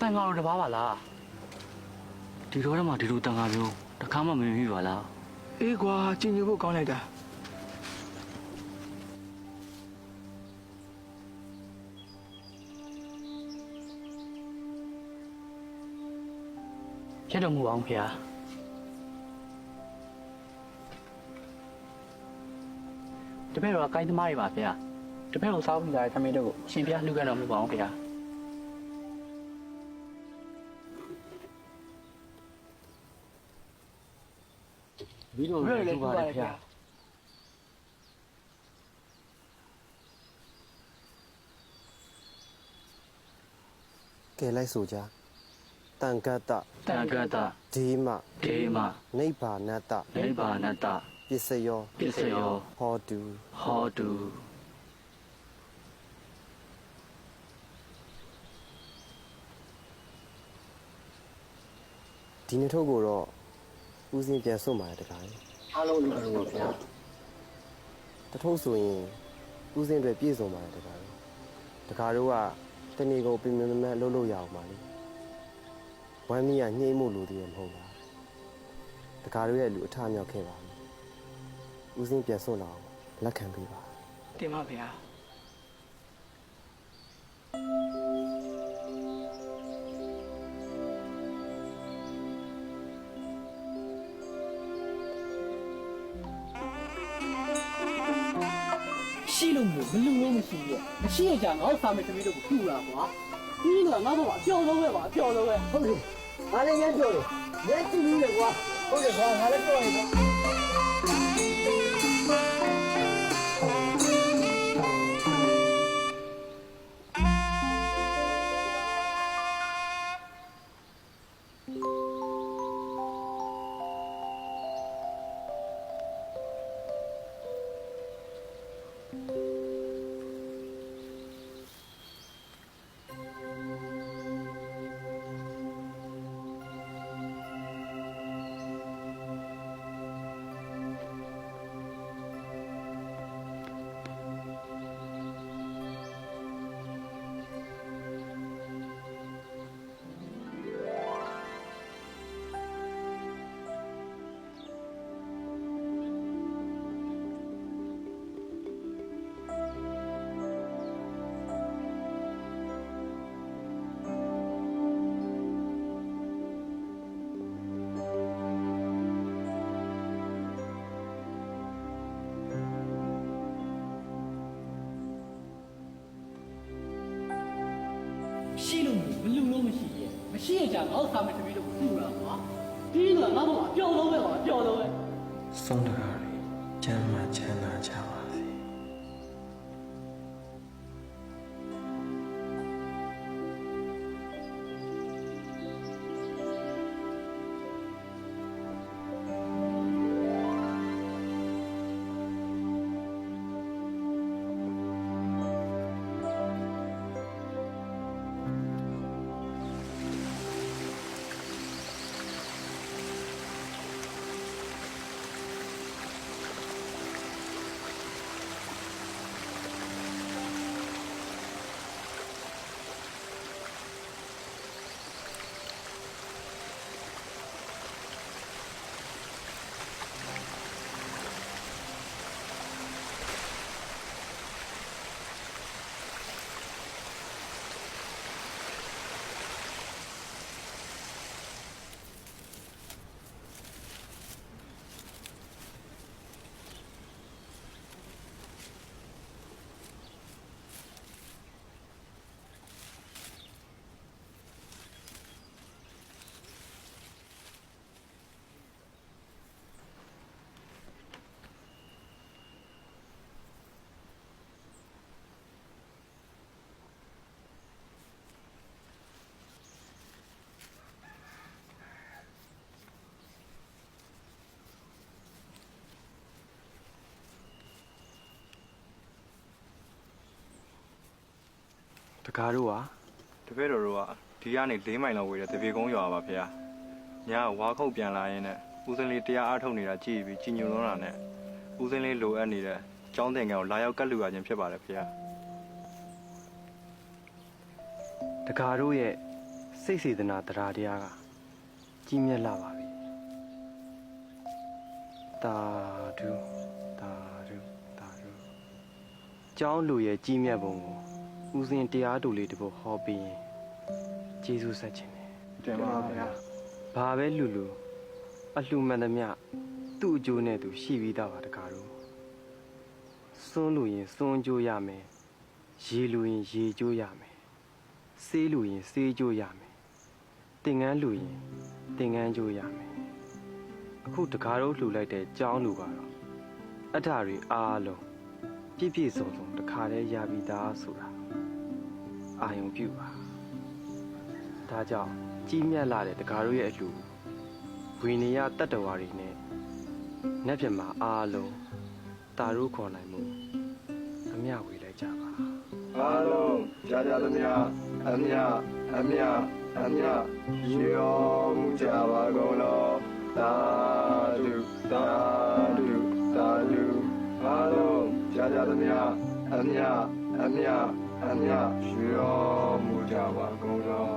တန်ဃာတော်တပါးပါလားဒီတော့မှဒီလိုတန်ဃာမျိုးတခါမှမမြင်မိပါလားအေးကွာကျင်ညိုဖို့ကောင်းလိုက်တာဖြစ်တော်မူပါအောင်ဖေဟာတပည့်တော်ကကိုင်းသမားတွေပါဖေဟာတပည့်တော်စားပြီးလာတဲ့သမီးတို့ကိုရှင်ပြလှူခဲ့တော်မူပါအောင်ဖေဟာဒီလိုလည်းလှူပါတယ်ဖေဟာကဲလိုက်ဆိုကြတန်ကတ္တဒီမနိဗ္ဗာနတ္တပစ္စယောဟောတုဒီနေ့ထုတ်ကိုတော့ဦးစင်းပြန်စွန့်ပါတယ်တခါလေအားလုံးလူတော်ပါဗျာတထုတ်ဆိုရင်ဦးစင်းတွေပြည့်စုံပါတယ်တခါလေတခါတော့ကတနေ့ကိုပြင်မလှုပ်လို့ရအောင်ပါလေဝမ်းမီးကနှိမ့်မှုလိုသေးတယ်မဟုတ်လားတခါတော့ရဲ့လူအထမြောက်ခဲ့ပါမယ်ဦးစင်းပြန်စွန့်လာအောင်လက်ခံပေးပါတင်ပါဗျာရှိလို့မလူလို့မရှိရဲ့မရှိရကြငါ့စာမေသမီးတို့ကိုထူလာကွာဒီကငါ့ဘောအပြော်ဆုံးပဲပါအပြော်ဆုံးပဲဟုတ်တယ်ငါလည်းရမ်းပြောတယ်ရမ်းကြည့်လို့လေကွာဟုတ်တယ်ကွာငါလည်းပြောနေတော့ရှိလို့မလူလို့မရှိရဲ့မရှိရကြငါ့စာမေသမီးတို့ကိုထူလာကွာဒီကငါ့ဘောအပြော်ဆုံးပဲပါအပြော်ဆုံးပဲဆုံးတကားတွေချမ်းသာချမ်းသာကြပါစေတကားတို့တပည့်တော်တို့ကဒီကနေ4မိုင်လောက်ဝေးတဲ့တပြေကုန်းရွာပါဖေ။ညဝါခုတ်ပြန်လာရင်းနဲ့ဦးစင်းလေးတရားအားထုတ်နေတာကြည့်ပြီးကြီးညိုလွန်းတာနဲ့ဦးစင်းလေးလိုအပ်နေတဲ့ကျောင်းသင်ခန်းကိုလာရောက်ကတ်လူရခြင်းဖြစ်ပါတယ်ဖေတကားတို့ရဲ့ စိတ်စေတနာတရားတရားကကြီးမြတ်လာပါပြီတာဒုတာဒုတာဒုကျောင်းလူရဲ့ကြီးမြတ်ပုံကိုဦးစင်တရားတူလေးတစ်ပုဒ်ဟောပြီးရင်ကျေးဇူးဆက်ခြင်းတယ် တင်ပါဗျာ ဘာပဲလူလူအလှမှန်သမျှသူ့အကျိုးနဲ့သူရှိပြီးသားပါတကားတော့စွန်းလူရင်စွန်းကြိုးရမယ်ရေလူရင်ရေကြိုးရမယ်ဆေးလူရင်ဆေးကြိုးရမယ်တင်ငန်းလူရင်တင်ငန်းကြိုးရမယ်အခုတကားတော့လှူလိုက်တဲ့ကြောင်းလူကတော့အထာတွေအားလုံးပြည့်ပြည့်စုံစုံတခါတည်းရပြီးသားဆိုတာအာယုံပြုပါဒါကြောင့်ကြီးမြတ်လာတဲ့တကားတို့ရဲ့အလှူဝိနည်းတတ္တဝါတွေနဲ့နတ်ပြမအားလုံးတာတို့ခေါ်နိုင်မှုအမျှဝေလိုက်ကြပါ အားလုံးကြာကြာသမျှအမြအမြအမြရေတော်မူကြပါကုန်လောသာဓုသာဓုသာဓုအားလုံးကြာကြာသမျှအမြအမြအမြရေတော်မူကြပါကုန်လော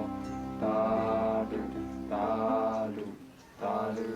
သာဓုသာဓုသာဓု